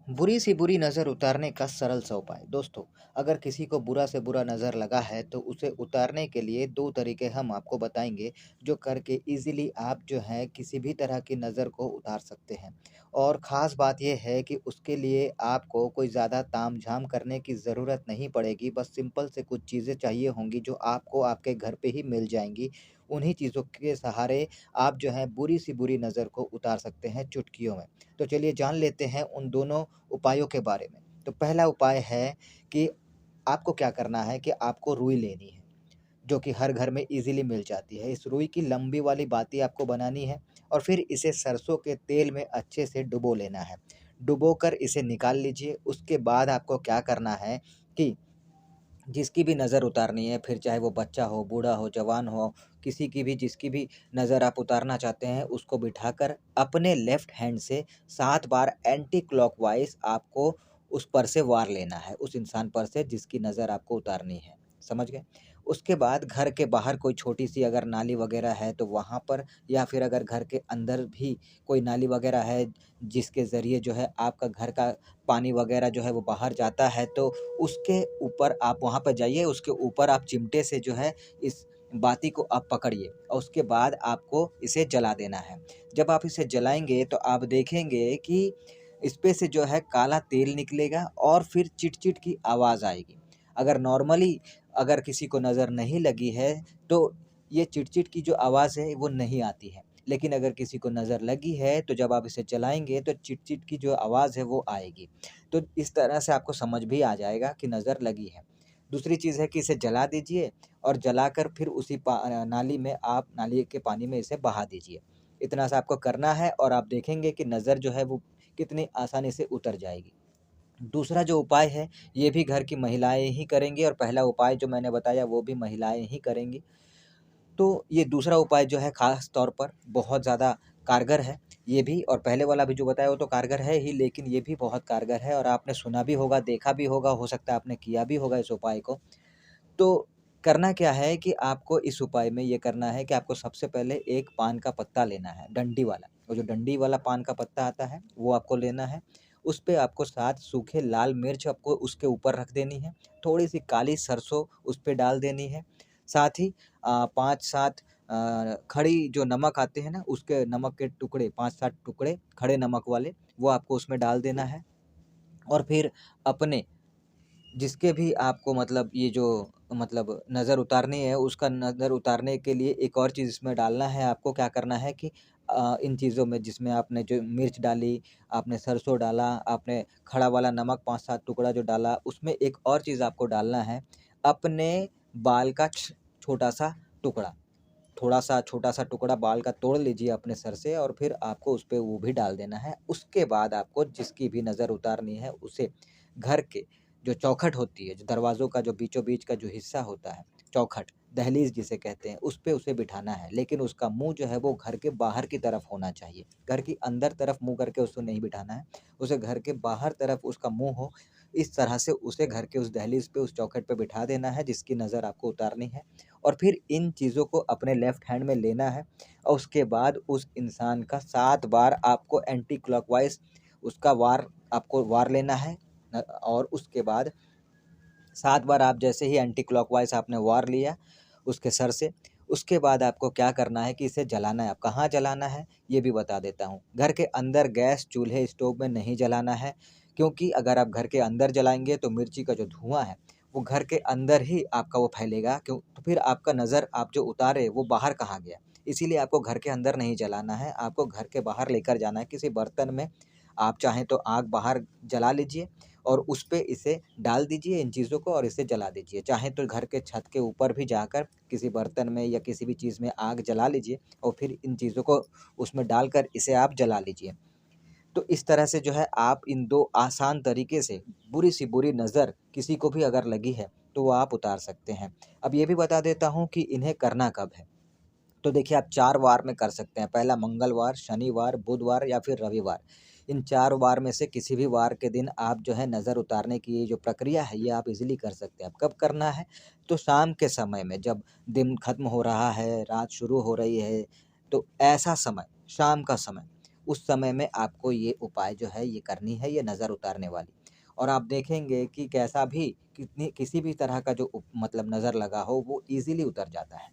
बुरी सी बुरी नज़र उतारने का सरल सा उपाय। दोस्तों, अगर किसी को बुरा से बुरा नज़र लगा है तो उसे उतारने के लिए 2 तरीके हम आपको बताएँगे, जो करके ईज़िली आप जो है किसी भी तरह की नज़र को उतार सकते हैं। और ख़ास बात ये है कि उसके लिए आपको कोई ज़्यादा ताम-झाम करने की ज़रूरत नहीं पड़ेगी, बस सिंपल से कुछ चीज़ें चाहिए होंगी जो आपको आपके घर पे ही मिल जाएँगी। उन्हीं चीज़ों के सहारे आप जो है बुरी सी बुरी नज़र को उतार सकते हैं चुटकियों में। तो चलिए जान लेते हैं उन दोनों उपायों के बारे में। तो पहला उपाय है कि आपको क्या करना है कि आपको रुई लेनी है, जो कि हर घर में ईज़िली मिल जाती है। इस रुई की लंबी वाली बाती आपको बनानी है और फिर इसे सरसों के तेल में अच्छे से डुबो लेना है। डुबोकर इसे निकाल लीजिए, उसके बाद आपको क्या करना है कि जिसकी भी नज़र उतारनी है, फिर चाहे वो बच्चा हो, बूढ़ा हो, जवान हो, किसी की भी जिसकी भी नज़र आप उतारना चाहते हैं, उसको बिठाकर अपने लेफ्ट हैंड से 7 बार एंटी क्लॉकवाइज़ आपको उस पर से वार लेना है, उस इंसान पर से जिसकी नज़र आपको उतारनी है। समझ गए? उसके बाद घर के बाहर कोई छोटी-सी अगर नाली वगैरह है, तो वहाँ पर या फिर अगर घर के अंदर भी कोई नाली वगैरह है, जिसके ज़रिए जो है आपका घर का पानी वगैरह जो है वो बाहर जाता है, तो उसके ऊपर आप वहाँ पर जाइए, उसके ऊपर आप चिमटे से जो है इस बाती को आप पकड़िए और उसके बाद आपको इसे जला देना है। जब आप इसे जलाएँगे तो आप देखेंगे कि इस पे से जो है काला तेल निकलेगा और फिर चिट-चिट की आवाज़ आएगी। अगर नॉर्मली अगर किसी को नज़र नहीं लगी है, तो ये चिट-चिट की जो आवाज़ है वो नहीं आती है। लेकिन अगर किसी को नज़र लगी है, तो जब आप इसे जलाएँगे तो चिट-चिट की जो आवाज़ है वो आएगी। तो इस तरह से आपको समझ भी आ जाएगा कि नज़र लगी है। दूसरी चीज़ है कि इसे जला दीजिए और जलाकर फिर उसी नाली में आप नाली के पानी में इसे बहा दीजिए। इतना सा आपको करना है और आप देखेंगे कि नज़र जो है वो कितनी आसानी से उतर जाएगी। दूसरा जो उपाय है, ये भी घर की महिलाएँ ही करेंगी और पहला उपाय जो मैंने बताया वो भी महिलाएँ ही करेंगी। तो ये दूसरा उपाय जो है ख़ास तौर पर बहुत ज़्यादा कारगर है, ये भी और पहले वाला भी जो बताया वो तो कारगर है ही, लेकिन ये भी बहुत कारगर है और आपने सुना भी होगा, देखा भी होगा, हो सकता है आपने किया भी होगा इस उपाय को। तो करना क्या है कि आपको इस उपाय में ये करना है कि आपको सबसे पहले एक पान का पत्ता लेना है, डंडी वाला। वो जो डंडी वाला पान का पत्ता आता है, वो आपको लेना है। उस पे आपको 7 सूखे लाल मिर्च आपको उसके ऊपर रख देनी है। थोड़ी-सी काली सरसों उस पे डाल देनी है। साथ ही 5-7 खड़ी जो नमक आते हैं ना, उसके नमक के टुकड़े 5-7 टुकड़े खड़े नमक वाले, वो आपको उसमें डाल देना है। और फिर अपने जिसके भी आपको मतलब ये जो मतलब नज़र उतारनी है, उसका नज़र उतारने के लिए एक और चीज़ इसमें डालना है। आपको क्या करना है कि इन चीज़ों में जिसमें आपने जो मिर्च डाली, आपने सरसों डाला, आपने खड़ा वाला नमक 5-7 टुकड़ा जो डाला, उसमें एक और चीज़ आपको डालना है, अपने बाल का छोटा-सा टुकड़ा। थोड़ा-सा छोटा-सा टुकड़ा बाल का तोड़ लीजिए अपने सर से और फिर आपको उस पे वो भी डाल देना है। उसके बाद आपको जिसकी भी नज़र उतारनी है उसे घर के जो चौखट होती है, जो दरवाज़ों का जो बीचों-बीच का जो हिस्सा होता है, चौखट, दहलीज़ जिसे कहते हैं, उस पे उसे बिठाना है। लेकिन उसका मुँह जो है वो घर के बाहर की तरफ होना चाहिए। घर की अंदर तरफ मुँह करके उसको नहीं बिठाना है। उसे घर के बाहर तरफ उसका मुँह हो, इस तरह से उसे घर के उस दहलीज़ पे, उस चौखट पे बिठा देना है जिसकी नज़र आपको उतारनी है। और फिर इन चीज़ों को अपने लेफ्ट हैंड में लेना है और उसके बाद उस इंसान का 7 बार आपको एंटी क्लॉकवाइज़ उसका वार आपको वार लेना है। और उसके बाद 7 बार आप जैसे ही एंटी क्लॉकवाइज़ आपने वार लिया उसके सर से, उसके बाद आपको क्या करना है कि इसे जलाना है। अब कहाँ जलाना है, ये भी बता देता हूँ। घर के अंदर गैस, चूल्हे, स्टोव में नहीं जलाना है, क्योंकि अगर आप घर के अंदर जलाएँगे तो मिर्ची का जो धुआँ है, वो घर के अंदर ही आपका वो फैलेगा, क्यों तो फिर आपका नज़र आप जो उतारे वो बाहर कहाँ गया। इसीलिए आपको घर के अंदर नहीं जलाना है, आपको घर के बाहर लेकर जाना है किसी बर्तन में। आप चाहें तो आग बाहर जला लीजिए और उस पे इसे डाल दीजिए इन चीज़ों को और इसे जला दीजिए। चाहे तो घर के छत के ऊपर भी जाकर किसी बर्तन में या किसी भी चीज़ में आग जला लीजिए और फिर इन चीज़ों को उसमें डालकर इसे आप जला लीजिए। तो इस तरह से जो है आप इन 2 आसान तरीके से बुरी सी बुरी नज़र किसी को भी अगर लगी है, तो वो आप उतार सकते हैं। अब ये भी बता देता हूँ कि इन्हें करना कब है। तो देखिए आप 4 वार में कर सकते हैं। पहला मंगलवार, शनिवार, बुधवार या फिर रविवार। इन 4 वार में से किसी भी वार के दिन आप जो है नज़र उतारने की ये जो प्रक्रिया है ये आप ईज़िली कर सकते हैं। अब कब करना है? तो शाम के समय में जब दिन खत्म हो रहा है, रात शुरू हो रही है, तो ऐसा समय, शाम का समय, उस समय में आपको ये उपाय जो है ये करनी है, ये नज़र उतारने वाली। और आप देखेंगे कि कैसा भी किसी भी तरह का जो मतलब नज़र लगा हो वो ईज़िली उतर जाता है।